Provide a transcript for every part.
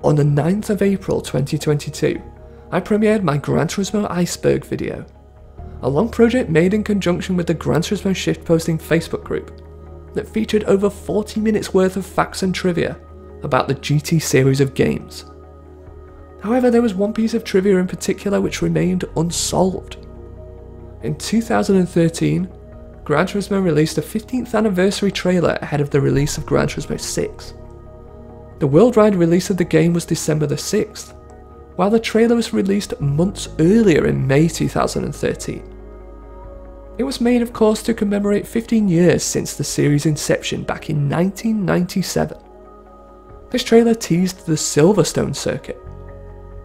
on the 9th of April 2022, I premiered my Gran Turismo Iceberg video, a long project made in conjunction with the Gran Turismo Shitposting Facebook group that featured over 40 minutes worth of facts and trivia about the GT series of games. However, there was one piece of trivia in particular which remained unsolved. In 2013, Gran Turismo released a 15th anniversary trailer ahead of the release of Gran Turismo 6. The worldwide release of the game was December the 6th, while the trailer was released months earlier in May 2013. It was made, of course, to commemorate 15 years since the series' inception back in 1997. This trailer teased the Silverstone circuit,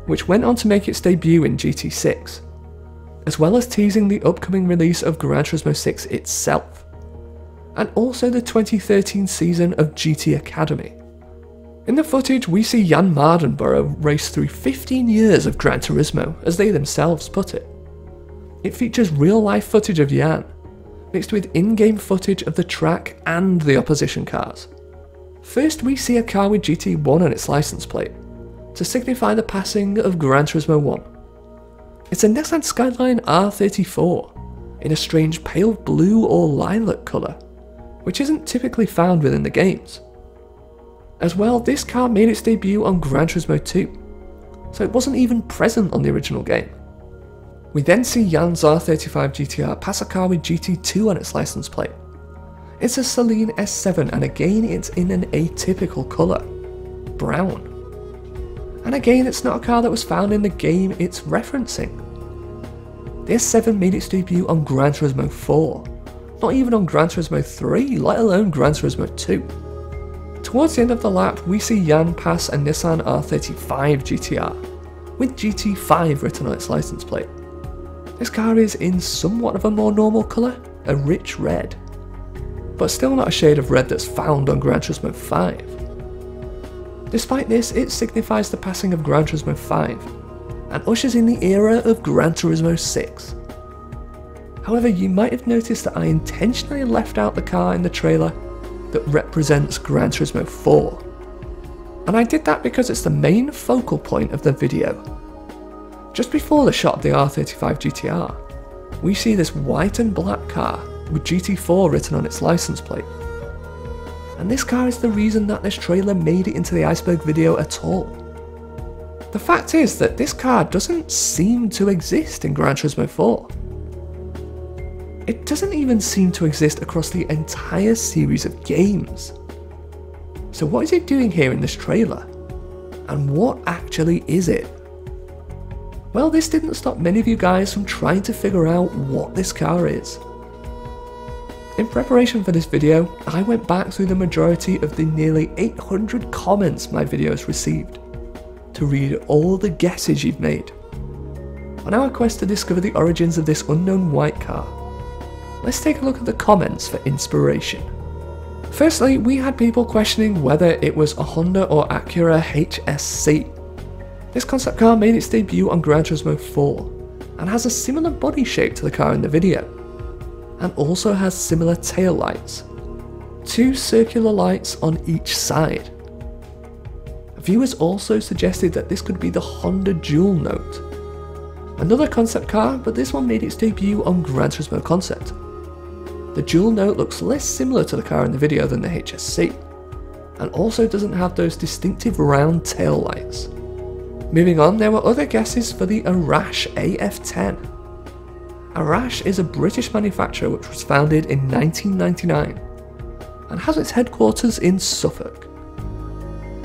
which went on to make its debut in GT6, as well as teasing the upcoming release of Gran Turismo 6 itself, and also the 2013 season of GT Academy. In the footage, we see Jann Mardenborough race through 15 years of Gran Turismo, as they themselves put it. It features real-life footage of Jann, mixed with in-game footage of the track and the opposition cars. First, we see a car with GT1 on its license plate, to signify the passing of Gran Turismo 1. It's a Nissan Skyline R34, in a strange pale blue or lilac colour, which isn't typically found within the games. As well, this car made its debut on Gran Turismo 2, so it wasn't even present on the original game. We then see Jann's R35 GTR pass a car with GT2 on its license plate. It's a Celine S7, and again it's in an atypical colour, brown. And again, it's not a car that was found in the game it's referencing. The S7 made its debut on Gran Turismo 4, not even on Gran Turismo 3, let alone Gran Turismo 2. Towards the end of the lap, we see Jann pass a Nissan R35 GTR, with GT5 written on its license plate. This car is in somewhat of a more normal colour, a rich red, but still not a shade of red that's found on Gran Turismo 5. Despite this, it signifies the passing of Gran Turismo 5, and ushers in the era of Gran Turismo 6. However, you might have noticed that I intentionally left out the car in the trailer that represents Gran Turismo 4. And I did that because it's the main focal point of the video. Just before the shot of the R35 GTR, we see this white and black car with GT4 written on its license plate. And this car is the reason that this trailer made it into the Iceberg video at all. The fact is that this car doesn't seem to exist in Gran Turismo 4. It doesn't even seem to exist across the entire series of games. So what is it doing here in this trailer? And what actually is it? Well, this didn't stop many of you guys from trying to figure out what this car is. In preparation for this video, I went back through the majority of the nearly 800 comments my videos received, to read all the guesses you've made. On our quest to discover the origins of this unknown white car, let's take a look at the comments for inspiration. Firstly, we had people questioning whether it was a Honda or Acura HSC. This concept car made its debut on Gran Turismo 4, and has a similar body shape to the car in the video, and also has similar tail lights, 2 circular lights on each side. Viewers also suggested that this could be the Honda Dual Note, another concept car, but this one made its debut on Gran Turismo Concept. The Dual Note looks less similar to the car in the video than the HSC, and also doesn't have those distinctive round tail lights. Moving on, there were other guesses for the Arash AF10. Arash is a British manufacturer which was founded in 1999 and has its headquarters in Suffolk.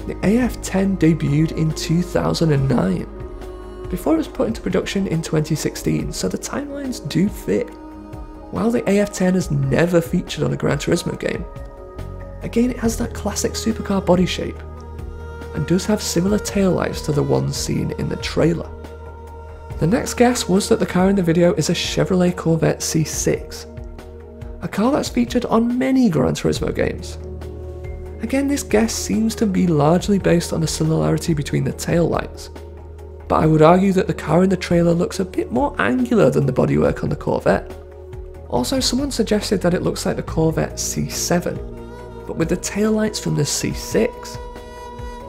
The AF10 debuted in 2009, before it was put into production in 2016, so the timelines do fit. While the AF10 has never featured on a Gran Turismo game, again it has that classic supercar body shape, and does have similar taillights to the ones seen in the trailer. The next guess was that the car in the video is a Chevrolet Corvette C6, a car that's featured on many Gran Turismo games. Again, this guess seems to be largely based on the similarity between the taillights, but I would argue that the car in the trailer looks a bit more angular than the bodywork on the Corvette. Also, someone suggested that it looks like the Corvette C7, but with the taillights from the C6.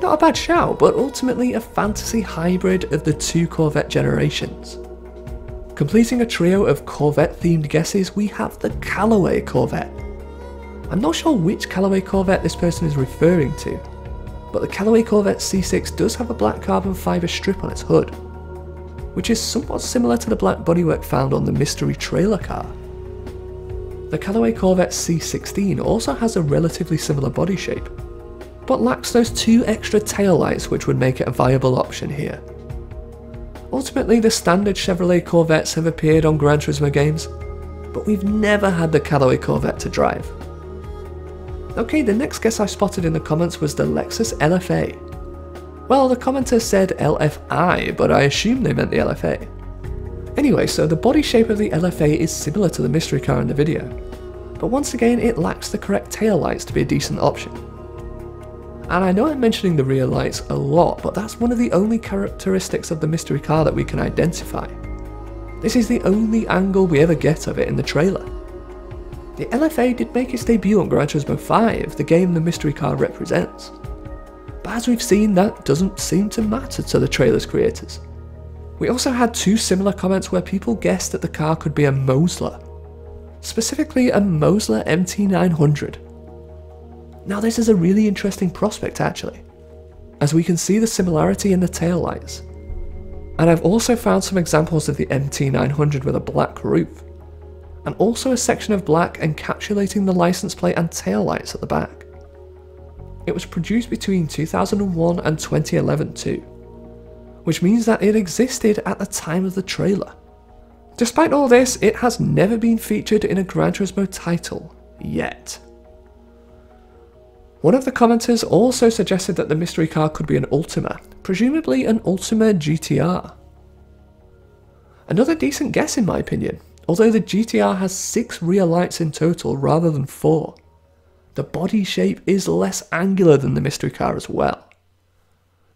Not a bad shout, but ultimately a fantasy hybrid of the two Corvette generations. Completing a trio of Corvette-themed guesses, we have the Callaway Corvette. I'm not sure which Callaway Corvette this person is referring to, but the Callaway Corvette C6 does have a black carbon fibre strip on its hood, which is somewhat similar to the black bodywork found on the mystery trailer car. The Callaway Corvette C16 also has a relatively similar body shape, but lacks those two extra taillights which would make it a viable option here. Ultimately, the standard Chevrolet Corvettes have appeared on Gran Turismo games, but we've never had the Callaway Corvette to drive. Okay, the next guess I spotted in the comments was the Lexus LFA. Well, the commenter said LFI, but I assumed they meant the LFA. Anyway, so the body shape of the LFA is similar to the mystery car in the video, but once again it lacks the correct taillights to be a decent option. And I know I'm mentioning the rear lights a lot, but that's one of the only characteristics of the mystery car that we can identify. This is the only angle we ever get of it in the trailer. The LFA did make its debut on Gran Turismo 5, the game the mystery car represents. But as we've seen, that doesn't seem to matter to the trailer's creators. We also had two similar comments where people guessed that the car could be a Mosler, specifically a Mosler MT900. Now this is a really interesting prospect actually, as we can see the similarity in the taillights. And I've also found some examples of the MT900 with a black roof, and also a section of black encapsulating the license plate and taillights at the back. It was produced between 2001 and 2011 too, which means that it existed at the time of the trailer. Despite all this, it has never been featured in a Gran Turismo title, yet. One of the commenters also suggested that the mystery car could be an Ultima, presumably an Ultima GTR. Another decent guess in my opinion, although the GTR has 6 rear lights in total rather than 4. The body shape is less angular than the mystery car as well.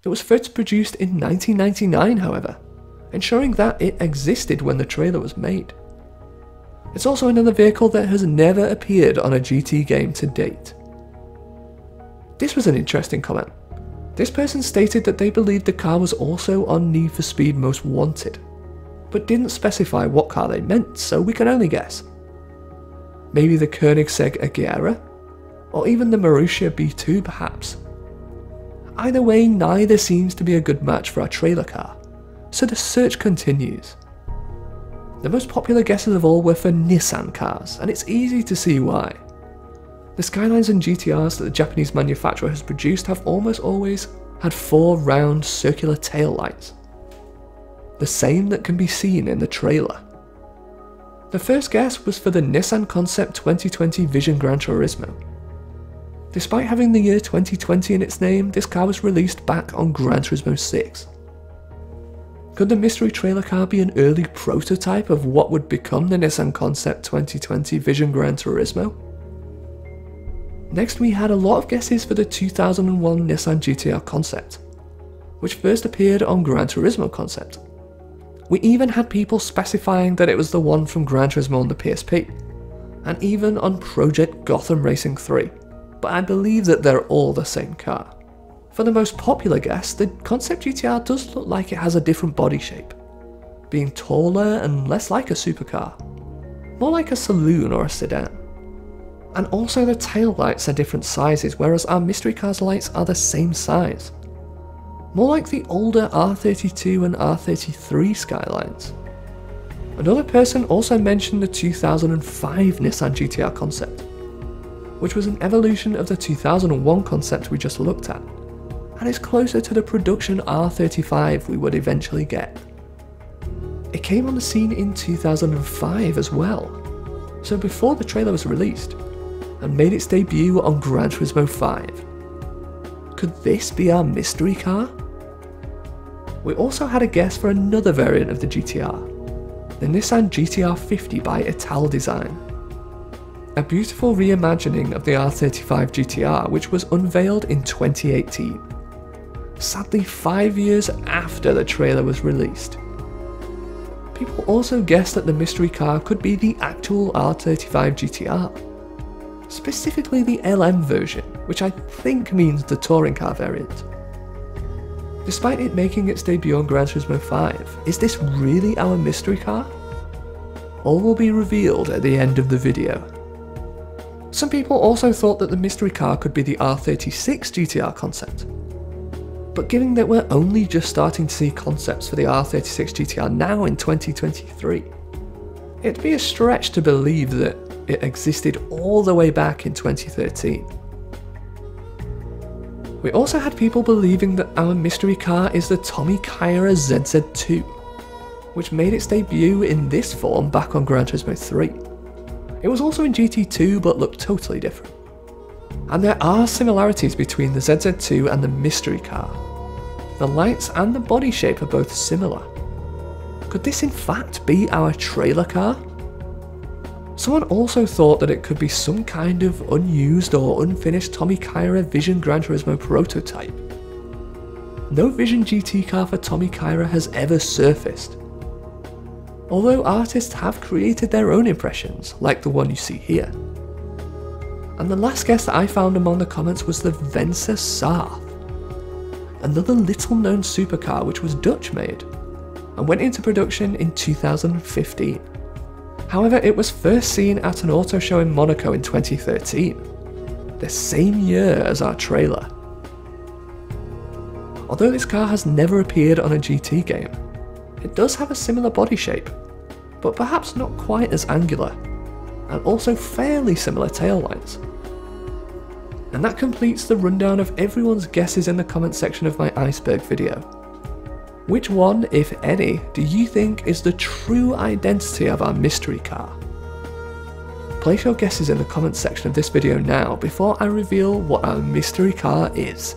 It was first produced in 1999 however, ensuring that it existed when the trailer was made. It's also another vehicle that has never appeared on a GT game to date. This was an interesting comment. This person stated that they believed the car was also on Need for Speed Most Wanted, but didn't specify what car they meant, so we can only guess. Maybe the Koenigsegg Agera? Or even the Marussia B2 perhaps? Either way, neither seems to be a good match for our trailer car, so the search continues. The most popular guesses of all were for Nissan cars, and it's easy to see why. The Skylines and GTRs that the Japanese manufacturer has produced have almost always had 4 round circular tail lights, the same that can be seen in the trailer. The first guess was for the Nissan Concept 2020 Vision Gran Turismo. Despite having the year 2020 in its name, this car was released back on Gran Turismo 6. Could the mystery trailer car be an early prototype of what would become the Nissan Concept 2020 Vision Gran Turismo? Next we had a lot of guesses for the 2001 Nissan GTR Concept, which first appeared on Gran Turismo Concept. We even had people specifying that it was the one from Gran Turismo on the PSP, and even on Project Gotham Racing 3, but I believe that they're all the same car. For the most popular guess, the Concept GTR does look like it has a different body shape, being taller and less like a supercar, more like a saloon or a sedan. And also the tail lights are different sizes, whereas our mystery car's lights are the same size. More like the older R32 and R33 Skylines. Another person also mentioned the 2005 Nissan GTR Concept, which was an evolution of the 2001 concept we just looked at, and is closer to the production R35 we would eventually get. It came on the scene in 2005 as well, so before the trailer was released, and made its debut on Gran Turismo 5. Could this be our mystery car? We also had a guess for another variant of the GTR, the Nissan GTR 50 by Ital Design. A beautiful reimagining of the R35 GTR which was unveiled in 2018, sadly 5 years after the trailer was released. People also guessed that the mystery car could be the actual R35 GTR, specifically the LM version, which I think means the touring car variant. Despite it making its debut on Gran Turismo 5, is this really our mystery car? All will be revealed at the end of the video. Some people also thought that the mystery car could be the R36 GTR concept. But given that we're only just starting to see concepts for the R36 GTR now in 2023, it'd be a stretch to believe that it existed all the way back in 2013. We also had people believing that our mystery car is the Tommy Kyra ZZ2, which made its debut in this form back on Gran Turismo 3. It was also in GT2 but looked totally different. And there are similarities between the ZZ2 and the mystery car. The lights and the body shape are both similar. Could this in fact be our trailer car? Someone also thought that it could be some kind of unused or unfinished Tommy Kyra Vision Gran Turismo prototype. No Vision GT car for Tommy Kyra has ever surfaced, although artists have created their own impressions, like the one you see here. And the last guess that I found among the comments was the Venza Sarth, another little known supercar which was Dutch made, and went into production in 2015. However, it was first seen at an auto show in Monaco in 2013, the same year as our trailer. Although this car has never appeared on a GT game, it does have a similar body shape, but perhaps not quite as angular, and also fairly similar taillights. And that completes the rundown of everyone's guesses in the comment section of my iceberg video. Which one, if any, do you think is the true identity of our mystery car? Place your guesses in the comment section of this video now before I reveal what our mystery car is.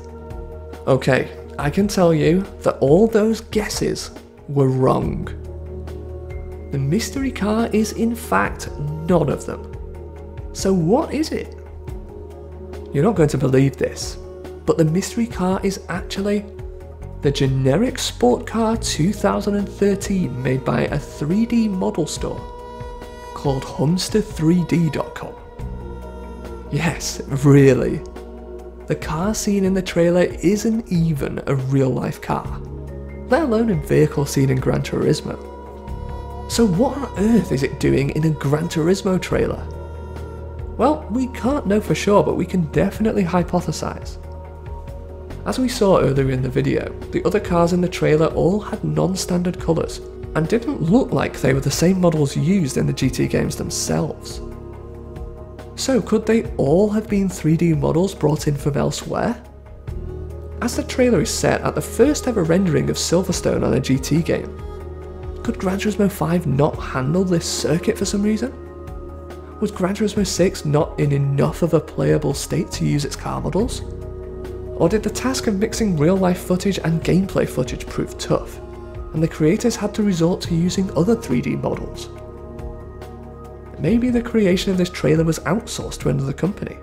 Okay, I can tell you that all those guesses were wrong. The mystery car is in fact none of them. So what is it? You're not going to believe this, but the mystery car is actually the generic sport car 2013 made by a 3D model store called Humster3D.com. Yes, really. The car seen in the trailer isn't even a real life car, let alone a vehicle seen in Gran Turismo. So what on earth is it doing in a Gran Turismo trailer? Well, we can't know for sure, but we can definitely hypothesize. As we saw earlier in the video, the other cars in the trailer all had non-standard colours, and didn't look like they were the same models used in the GT games themselves. So could they all have been 3D models brought in from elsewhere? As the trailer is set at the first ever rendering of Silverstone on a GT game, could Gran Turismo 5 not handle this circuit for some reason? Was Gran Turismo 6 not in enough of a playable state to use its car models? Or did the task of mixing real life footage and gameplay footage prove tough, and the creators had to resort to using other 3D models? Maybe the creation of this trailer was outsourced to another company,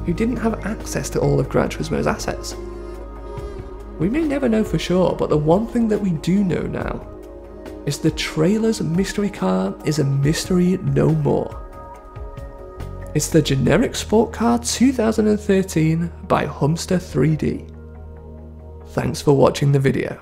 who didn't have access to all of Gran Turismo's assets. We may never know for sure, but the one thing that we do know now is the trailer's mystery car is a mystery no more. It's the generic sport car 2013 by Humster3D. Thanks for watching the video.